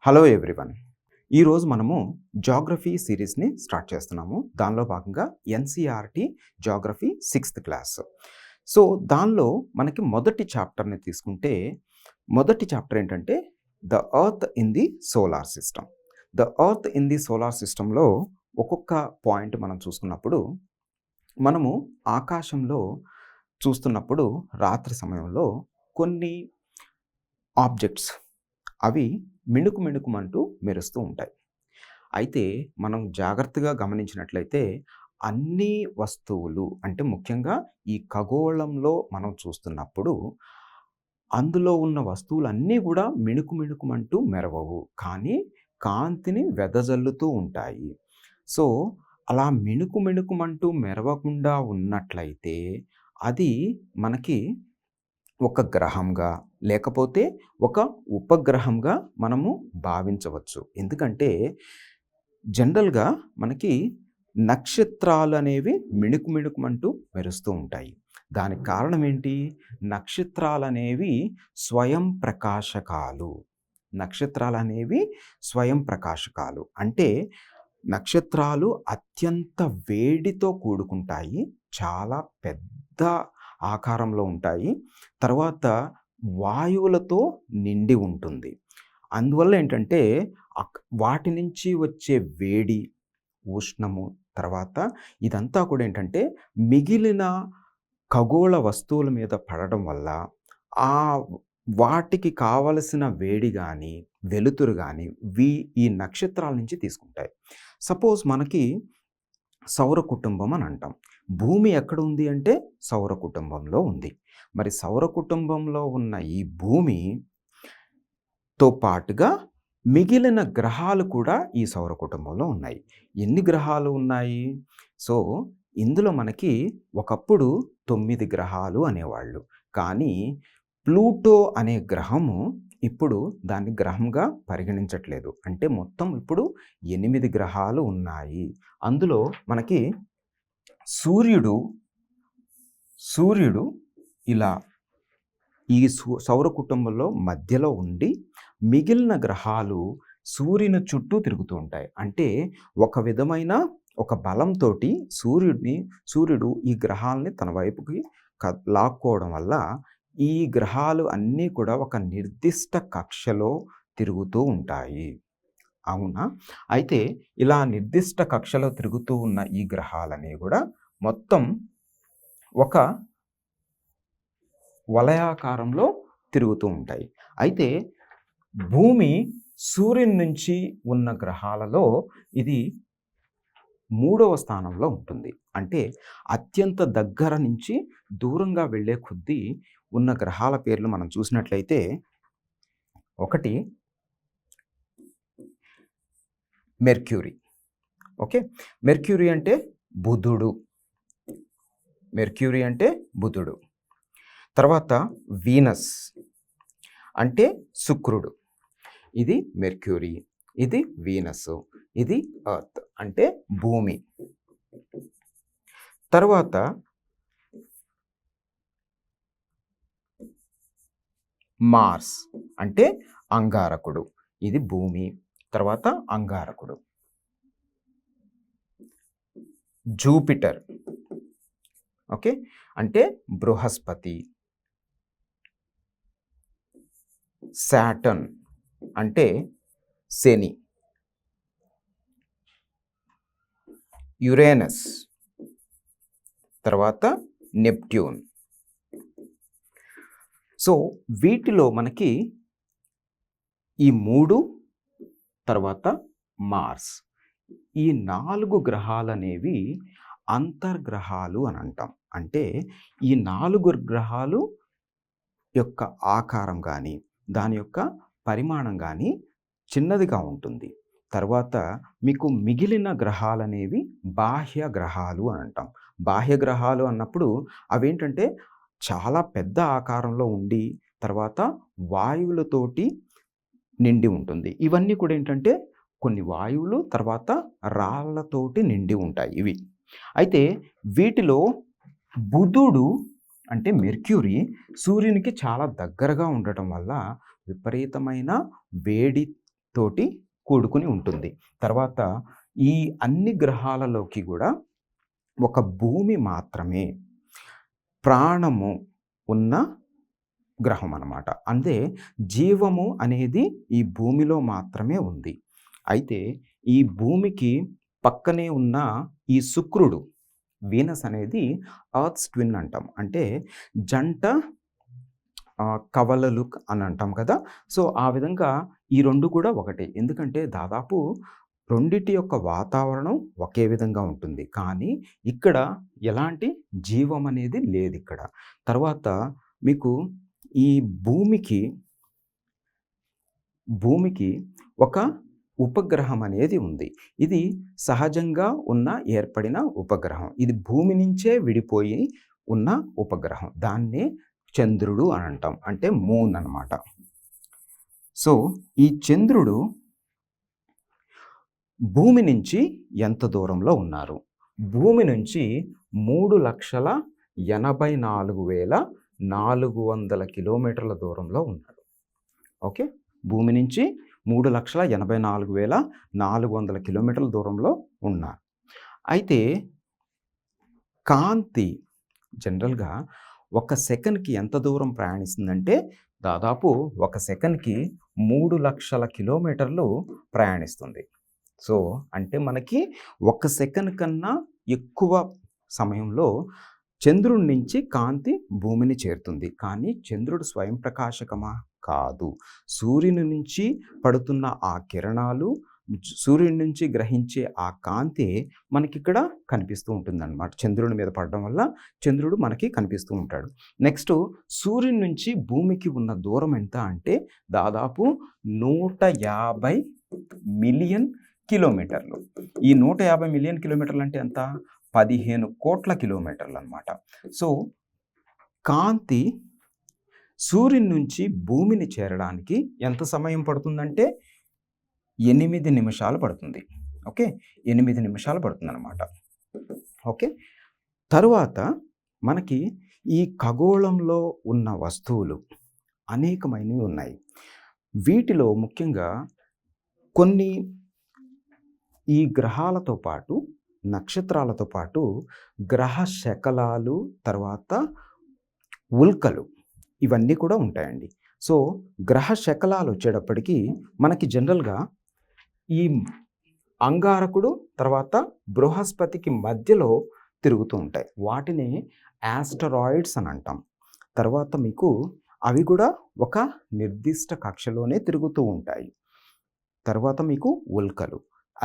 Hello everyone. ఈరోజు మనము geography సిరీస్ని start చేస్తున్నాము. దానిలో భాగంగా NCERT geography 6th class. So దానిలో మనకి మొదటి చాప్టర్ని తీసుకుంటే, మొదటి చాప్టర్ ఏంటంటే the earth in the solar system. The earth in the solar సిస్టంలో ఒక్కొక్క పాయింట్ మనం చూసుకున్నప్పుడు, మనము ఆకాశంలో చూస్తున్నప్పుడు రాత్రి సమయంలో కొన్ని ఆబ్జెక్ట్స్ అవి మిణుకుమంటూ మెరుస్తూ ఉంటాయి. అయితే మనం జాగ్రత్తగా గమనించినట్లయితే అన్ని వస్తువులు అంటే ముఖ్యంగా ఈ ఖగోళంలో మనం చూస్తున్నప్పుడు అందులో ఉన్న వస్తువులన్నీ కూడా మిణుకుమంటూ మెరవవు, కానీ కాంతిని వెదజల్లుతూ ఉంటాయి. సో అలా మిణుకుమంటూ మెరవకుండా ఉన్నట్లయితే అది మనకి ఒక గ్రహంగా లేకపోతే ఒక ఉపగ్రహంగా మనము భావించవచ్చు. ఎందుకంటే జనరల్‌గా మనకి నక్షత్రాలు అనేవి మిణుకుమంటూ మెరుస్తూ ఉంటాయి. దానికి కారణం ఏంటి? నక్షత్రాలనేవి స్వయం ప్రకాశకాలు. నక్షత్రాలనేవి స్వయం ప్రకాశకాలు. అంటే నక్షత్రాలు అత్యంత వేడితో కూడుకుంటాయి. చాలా పెద్ద ఆకారంలో ఉంటాయి. తర్వాత వాయువులతో నిండి ఉంటుంది. అందువల్ల ఏంటంటే వాటి నుంచి వచ్చే వేడి, ఉష్ణము, తర్వాత ఇదంతా కూడా ఏంటంటే మిగిలిన ఖగోళ వస్తువుల మీద పడడం వల్ల ఆ వాటికి కావలసిన వేడి గానీ, వెలుతురు గానీ ఈ నక్షత్రాల నుంచి తీసుకుంటాయి. సపోజ్ మనకి సౌర కుటుంబం అని అంటాం. భూమి ఎక్కడ ఉంది అంటే సౌర కుటుంబంలో ఉంది. మరి సౌర కుటుంబంలో ఉన్న ఈ భూమితో పాటుగా మిగిలిన గ్రహాలు కూడా ఈ సౌర కుటుంబంలో ఉన్నాయి. ఎన్ని గ్రహాలు ఉన్నాయి? సో ఇందులో మనకి ఒకప్పుడు 9 గ్రహాలు అనేవాళ్ళు. కానీ ప్లూటో అనే గ్రహము ఇప్పుడు దాన్ని గ్రహంగా పరిగణించట్లేదు. అంటే మొత్తం ఇప్పుడు 8 గ్రహాలు ఉన్నాయి. అందులో మనకి సూర్యుడు ఇలా ఈ సౌర కుటుంబంలో మధ్యలో ఉండి మిగిలిన గ్రహాలు సూర్యుని చుట్టూ తిరుగుతూ ఉంటాయి. అంటే ఒక విధమైన ఒక బలంతోటి సూర్యుడు ఈ గ్రహాలని తన వైపుకి లాక్కోవడం వల్ల ఈ గ్రహాలు అన్నీ కూడా ఒక నిర్దిష్ట కక్షలో తిరుగుతూ ఉంటాయి. అవునా? అయితే ఇలా నిర్దిష్ట కక్షలో తిరుగుతూ ఉన్న ఈ గ్రహాలన్నీ కూడా మొత్తం ఒక వలయాకారంలో తిరుగుతూ ఉంటాయి. అయితే భూమి సూర్యుని నుంచి ఉన్న గ్రహాలలో ఇది 3వ స్థానంలో ఉంటుంది. అంటే అత్యంత దగ్గర నుంచి దూరంగా వెళ్ళే కొద్దీ ఉన్న గ్రహాల పేర్లు మనం చూసినట్లయితే, ఒకటి మెర్క్యూరీ. ఓకే, మెర్క్యూరీ అంటే బుధుడు. తర్వాత వీనస్ అంటే శుక్రుడు. ఇది మెర్క్యూరీ, ఇది వీనస్, ఇది ఎర్త్ అంటే భూమి. తర్వాత మార్స్ అంటే అంగారకుడు. ఇది భూమి, తర్వాత అంగారకుడు. జూపిటర్ ఓకే అంటే బృహస్పతి. సాటర్న్ అంటే శని. యురేనస్, తర్వాత నెప్ట్యూన్. సో వీటిలో మనకి ఈ 3 తర్వాత మార్స్, ఈ 4 గ్రహాలనేవి అంతర్గ్రహాలు అని అంటాం. అంటే ఈ 4 గ్రహాలు యొక్క ఆకారం కానీ దాని యొక్క పరిమాణం కానీ చిన్నదిగా ఉంటుంది. తర్వాత మీకు మిగిలిన గ్రహాలనేవి బాహ్య గ్రహాలు అని అంటాం. బాహ్య గ్రహాలు అన్నప్పుడు అవేంటంటే చాలా పెద్ద ఆకారంలో ఉండి తర్వాత వాయువులతోటి నిండి ఉంటుంది. ఇవన్నీ కూడా ఏంటంటే కొన్ని వాయువులు తర్వాత రాళ్లతోటి నిండి ఉంటాయి ఇవి. అయితే వీటిలో బుధుడు అంటే మెర్క్యూరీ సూర్యునికి చాలా దగ్గరగా ఉండటం వల్ల విపరీతమైన వేడి తోటి కూడుకుని ఉంటుంది. తర్వాత ఈ అన్ని గ్రహాలలోకి కూడా ఒక భూమి మాత్రమే ప్రాణము ఉన్న గ్రహం అన్నమాట. అంటే జీవము అనేది ఈ భూమిలో మాత్రమే ఉంది. అయితే ఈ భూమికి పక్కనే ఉన్న ఈ శుక్రుడు, వీనస్ అనేది ఎర్త్స్ ట్విన్ అంటాం. అంటే జంట కవలలు అని అంటాం కదా! సో, ఆ విధంగా ఈ 2 కూడా ఒకటే. ఎందుకంటే దాదాపు రెండిటి యొక్క వాతావరణం ఒకే విధంగా ఉంటుంది. కానీ ఇక్కడ ఎలాంటి జీవం అనేది లేదిక్కడ. తర్వాత మీకు ఈ భూమికి ఒక ఉపగ్రహం అనేది ఉంది. ఇది సహజంగా ఏర్పడిన ఉపగ్రహం. ఇది భూమి నుంచే విడిపోయి ఉన్న ఉపగ్రహం. దాన్నే చంద్రుడు అని అంటాం. అంటే మూన్ అన్నమాట. సో, ఈ చంద్రుడు భూమి నుంచి ఎంత దూరంలో ఉన్నారు? భూమి నుంచి 3,84,400 కిలోమీటర్ల దూరంలో ఉన్నాడు. ఓకే. భూమి నుంచి 3,84,400 కిలోమీటర్ల దూరంలో ఉన్నారు. అయితే కాంతి జనరల్‌గా ఒక సెకన్‌కి ఎంత దూరం ప్రయాణిస్తుందంటే దాదాపు ఒక సెకన్‌కి 3,00,000 కిలోమీటర్లు ప్రయాణిస్తుంది. సో, అంటే మనకి ఒక సెకన్ కన్నా ఎక్కువ సమయంలో చంద్రుడి నుంచి కాంతి భూమిని చేరుతుంది. కానీ చంద్రుడు స్వయం ప్రకాశకమా? కాదు. సూర్యుని నుంచి పడుతున్న ఆ కిరణాలు, సూర్యుడి నుంచి గ్రహించే ఆ కాంతి మనకిక్కడ కనిపిస్తూ ఉంటుందన్నమాట. చంద్రుని మీద పడడం వల్ల చంద్రుడు మనకి కనిపిస్తూ ఉంటాడు. నెక్స్ట్ సూర్యుని నుంచి భూమికి ఉన్న దూరం ఎంత అంటే దాదాపు 150 మిలియన్ కిలోమీటర్లు. ఈ 150 మిలియన్ కిలోమీటర్లు అంటే ఎంత? 15 కోట్ల కిలోమీటర్లు అన్నమాట. సో, కాంతి సూర్యుని నుంచి భూమిని చేరడానికి ఎంత సమయం పడుతుందంటే 8 నిమిషాలు పడుతుంది. ఓకే. 8 నిమిషాలు పడుతుందన్నమాట. ఓకే. తరువాత మనకి ఈ ఖగోళంలో ఉన్న వస్తువులు అనేకమైనవి ఉన్నాయి. వీటిలో ముఖ్యంగా కొన్ని ఈ గ్రహాలతో పాటు, నక్షత్రాలతో పాటు గ్రహ శకలాలు, తర్వాత ఉల్కలు ఇవన్నీ కూడా ఉంటాయండి. సో, గ్రహ శకలాలు వచ్చేటప్పటికి మనకి జనరల్‌గా ఈ అంగారకుడు, తర్వాత బృహస్పతికి మధ్యలో తిరుగుతూ ఉంటాయి. వాటిని యాస్టరాయిడ్స్ అని అంటాం. తర్వాత మీకు అవి కూడా ఒక నిర్దిష్ట కక్షలోనే తిరుగుతూ ఉంటాయి. తర్వాత మీకు ఉల్కలు.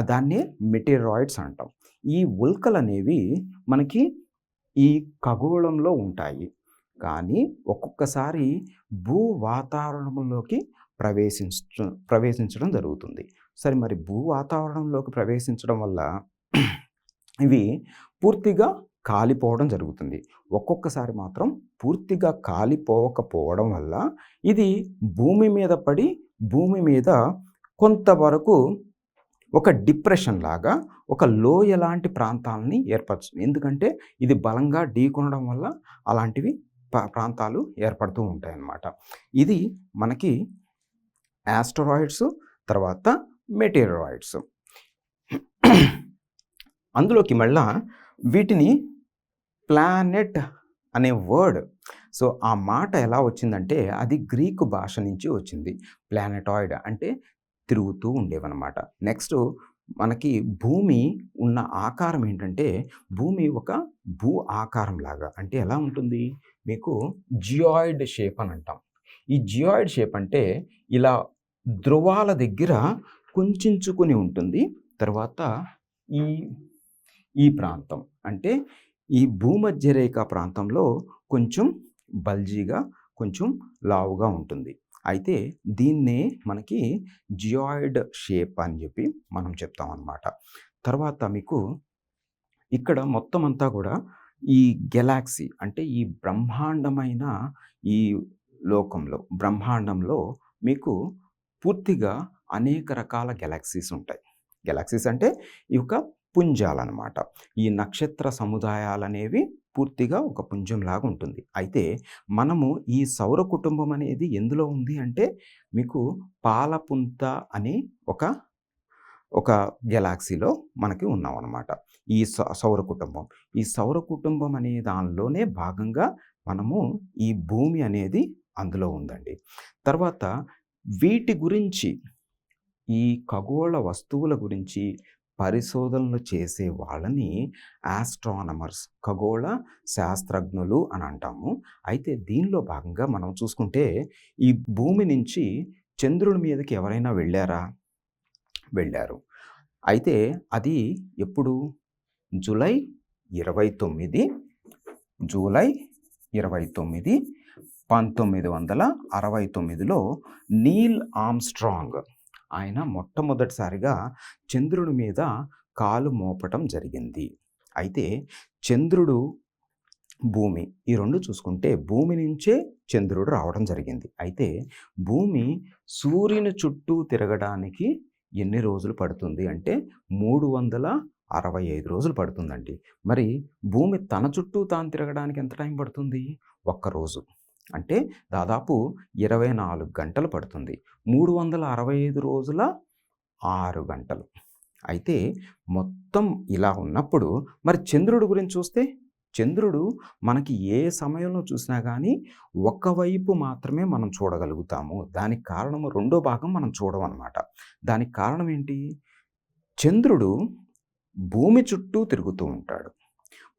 దాన్నే మెటీరాయిడ్స్ అంటాం. ఈ ఉల్కలనేవి మనకి ఈ ఖగోళంలో ఉంటాయి. కానీ ఒక్కొక్కసారి భూ వాతావరణంలోకి ప్రవేశించడం జరుగుతుంది. సరే, మరి భూ వాతావరణంలోకి ప్రవేశించడం వల్ల ఇవి పూర్తిగా కాలిపోవడం జరుగుతుంది. ఒక్కొక్కసారి మాత్రం పూర్తిగా కాలిపోకపోవడం వల్ల ఇది భూమి మీద పడి, భూమి మీద కొంతవరకు ఒక డిప్రెషన్ లాగా, ఒక లోయ లాంటి ప్రాంతాలని ఏర్పరుస్తుంది. ఎందుకంటే ఇది బలంగా ఢీకొనడం వల్ల అలాంటివి ప్రాంతాలు ఏర్పడుతూ ఉంటాయన్నమాట. ఇది మనకి యాస్టరాయిడ్స్, తర్వాత మెటీరాయిడ్స్. అందులోకి మళ్ళా వీటిని ప్లానెట్ అనే వర్డ్, సో ఆ మాట ఎలా వచ్చిందంటే అది గ్రీకు భాష నుంచి వచ్చింది. ప్లానెటాయిడ్ అంటే తిరుగుతూ ఉండేవన్నమాట. నెక్స్ట్ మనకి భూమి ఉన్న ఆకారం ఏంటంటే భూమి ఒక భూ ఆకారం లాగా, అంటే ఎలా ఉంటుంది మీకు జియాయిడ్ షేప్ అని అంటాం. ఈ జియాయిడ్ షేప్ అంటే ఇలా ధ్రువాల దగ్గర కుంచుకుని ఉంటుంది. తర్వాత ఈ ప్రాంతం అంటే ఈ భూమధ్య రేఖ ప్రాంతంలో కొంచెం బల్జీగా, కొంచెం లావుగా ఉంటుంది. అయితే దీన్నే మనకి జియాయిడ్ షేప్ అని చెప్పి మనం చెప్తాం అన్నమాట. తర్వాత మీకు ఇక్కడ మొత్తం అంతా కూడా ఈ గెలాక్సీ అంటే ఈ బ్రహ్మాండమైన ఈ బ్రహ్మాండంలో మీకు పూర్తిగా అనేక రకాల గెలాక్సీస్ ఉంటాయి. గెలాక్సీస్ అంటే ఈ యొక్క పుంజాలన్నమాట. ఈ నక్షత్ర సముదాయాలనేవి పూర్తిగా ఒక పుంజంలాగా ఉంటుంది. అయితే మనము ఈ సౌర కుటుంబం అనేది ఎందులో ఉంది అంటే మీకు పాలపుంత అనే ఒక ఒక గెలాక్సీలో మనకి ఉన్నామనమాట. ఈ సౌర కుటుంబం. ఈ సౌర కుటుంబం అనే దానిలోనే భాగంగా మనము ఈ భూమి అనేది అందులో ఉందండి. తర్వాత వీటి గురించి ఈ ఖగోళ వస్తువుల గురించి పరిశోధనలు చేసే వాళ్ళని ఆస్ట్రానమర్స్ ఖగోళ శాస్త్రజ్ఞులు అని అంటాము. అయితే దీనిలో భాగంగా మనం చూసుకుంటే ఈ భూమి నుంచి చంద్రుడి మీదకి ఎవరైనా వెళ్ళారా? వెళ్ళారు. అయితే అది ఎప్పుడు? జూలై 29 జూలై 29, 1969లో నీల్ ఆర్మ్‌స్ట్రాంగ్ ఆయన మొట్టమొదటిసారిగా చంద్రుడి మీద కాలు మోపటం జరిగింది. అయితే చంద్రుడు, భూమి ఈ 2 చూసుకుంటే భూమి నుంచే చంద్రుడు రావడం జరిగింది. అయితే భూమి సూర్యుని చుట్టూ తిరగడానికి ఎన్ని రోజులు పడుతుంది అంటే 365 రోజులు పడుతుందండి. మరి భూమి తన చుట్టూ తాను తిరగడానికి ఎంత టైం పడుతుంది? ఒక్కరోజు. అంటే దాదాపు 24 గంటలు పడుతుంది. 365 రోజుల 6 గంటలు. అయితే మొత్తం ఇలా ఉన్నప్పుడు మరి చంద్రుడి గురించి చూస్తే చంద్రుడు మనకి ఏ సమయంలో చూసినా కానీ ఒకవైపు మాత్రమే మనం చూడగలుగుతాము. దానికి కారణము రెండో భాగం మనం చూడమన్నమాట. దానికి కారణం ఏంటి? చంద్రుడు భూమి చుట్టూ తిరుగుతూ ఉంటాడు.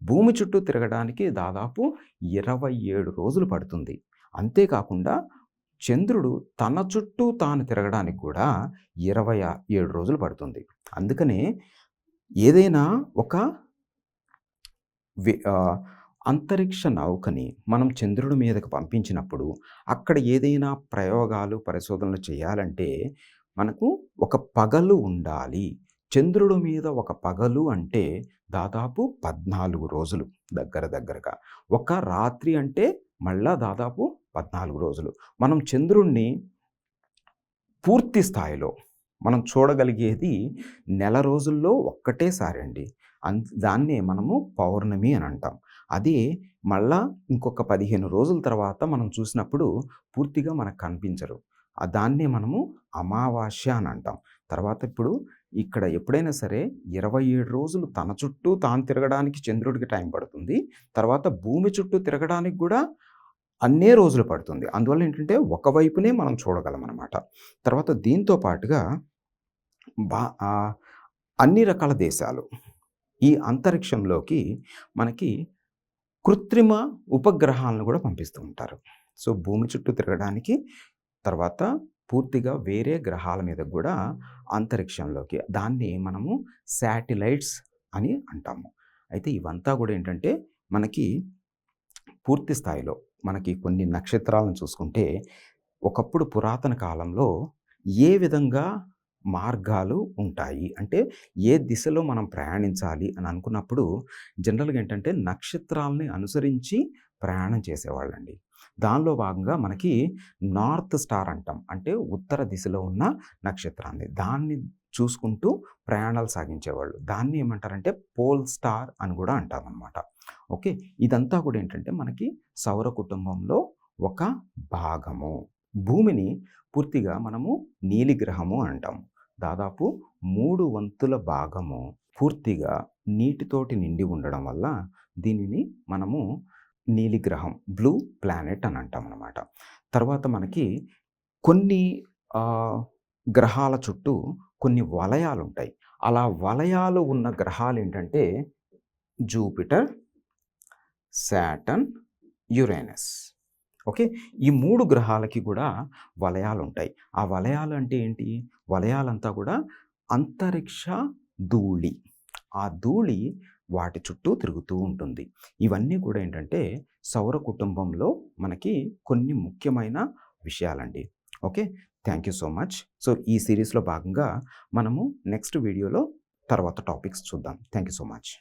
భూమి చుట్టూ తిరగడానికి దాదాపు 27 రోజులు పడుతుంది. అంతేకాకుండా చంద్రుడు తన చుట్టూ తాను తిరగడానికి కూడా 27 రోజులు పడుతుంది. అందుకనే ఏదైనా ఒక అంతరిక్ష నౌకని మనం చంద్రుడి మీదకి పంపించినప్పుడు అక్కడ ఏదైనా ప్రయోగాలు, పరిశోధనలు చేయాలంటే మనకు ఒక పగలు ఉండాలి. చంద్రుడి మీద ఒక పగలు అంటే దాదాపు 14 రోజులు దగ్గరగా. ఒక రాత్రి అంటే మళ్ళా దాదాపు 14 రోజులు. మనం చంద్రుడిని పూర్తి స్థాయిలో మనం చూడగలిగేది నెల రోజుల్లో ఒక్కటేసారి అండి. దాన్నే మనము పౌర్ణమి అని అంటాం. అది మళ్ళా ఇంకొక 15 రోజుల తర్వాత మనం చూసినప్పుడు పూర్తిగా మనకు కనిపించరు. దాన్నే మనము అమావాస్య అని అంటాం. తర్వాత ఇప్పుడు ఇక్కడ ఎప్పుడైనా సరే 27 రోజులు తన చుట్టూ తాను తిరగడానికి చంద్రుడికి టైం పడుతుంది. తర్వాత భూమి చుట్టూ తిరగడానికి కూడా అన్నే రోజులు పడుతుంది. అందువల్ల ఏంటంటే ఒకవైపునే మనం చూడగలమనమాట. తర్వాత దీంతో పాటుగా అన్ని రకాల దేశాలు ఈ అంతరిక్షంలోకి మనకి కృత్రిమ ఉపగ్రహాలను కూడా పంపిస్తూ ఉంటారు. సో భూమి చుట్టూ తిరగడానికి, తర్వాత పూర్తిగా వేరే గ్రహాల మీద కూడా అంతరిక్షంలోకి దాన్ని మనము శాటిలైట్స్ అని అంటాము. అయితే ఇవంతా కూడా ఏంటంటే మనకి పూర్తి స్థాయిలో మనకి కొన్ని నక్షత్రాలను చూసుకుంటే ఒకప్పుడు పురాతన కాలంలో ఏ విధంగా మార్గాలు ఉంటాయి అంటే ఏ దిశలో మనం ప్రయాణించాలి అని అనుకున్నప్పుడు జనరల్గా ఏంటంటే నక్షత్రాలని అనుసరించి ప్రయాణం చేసేవాళ్ళండి. దానిలో భాగంగా మనకి నార్త్ స్టార్ అంటాం. అంటే ఉత్తర దిశలో ఉన్న నక్షత్రాన్ని దాన్ని చూసుకుంటూ ప్రయాణాలు సాగించేవాళ్ళు. దాన్ని ఏమంటారంటే పోల్ స్టార్ అని కూడా అంటామన్నమాట. ఓకే, ఇదంతా కూడా ఏంటంటే మనకి సౌర కుటుంబంలో ఒక భాగము. భూమిని పూర్తిగా మనము నీలిగ్రహము అంటాము. దాదాపు 3/4 భాగము పూర్తిగా నీటితోటి నిండి ఉండడం వల్ల దీనిని మనము నీలిగ్రహం, బ్లూ ప్లానెట్ అని అంటాం అన్నమాట. తర్వాత మనకి కొన్ని గ్రహాల చుట్టూ కొన్ని వలయాలు ఉంటాయి. అలా వలయాలు ఉన్న గ్రహాలు ఏంటంటే జూపిటర్, సాటర్న్, యురేనస్. ఓకే, ఈ 3 గ్రహాలకి కూడా వలయాలు ఉంటాయి. ఆ వలయాలు అంటే ఏంటి? వలయాలంతా కూడా అంతరిక్ష ధూళి. ఆ ధూళి వాటి చుట్టూ తిరుగుతూ ఉంటుంది. ఇవన్నీ కూడా ఏంటంటే సౌర కుటుంబంలో మనకి కొన్ని ముఖ్యమైన విషయాలండి. Okay, thank you so much. So ఈ సిరీస్లో భాగంగా మనము నెక్స్ట్ వీడియోలో తర్వాత టాపిక్స్ చూద్దాం. Thank you so much.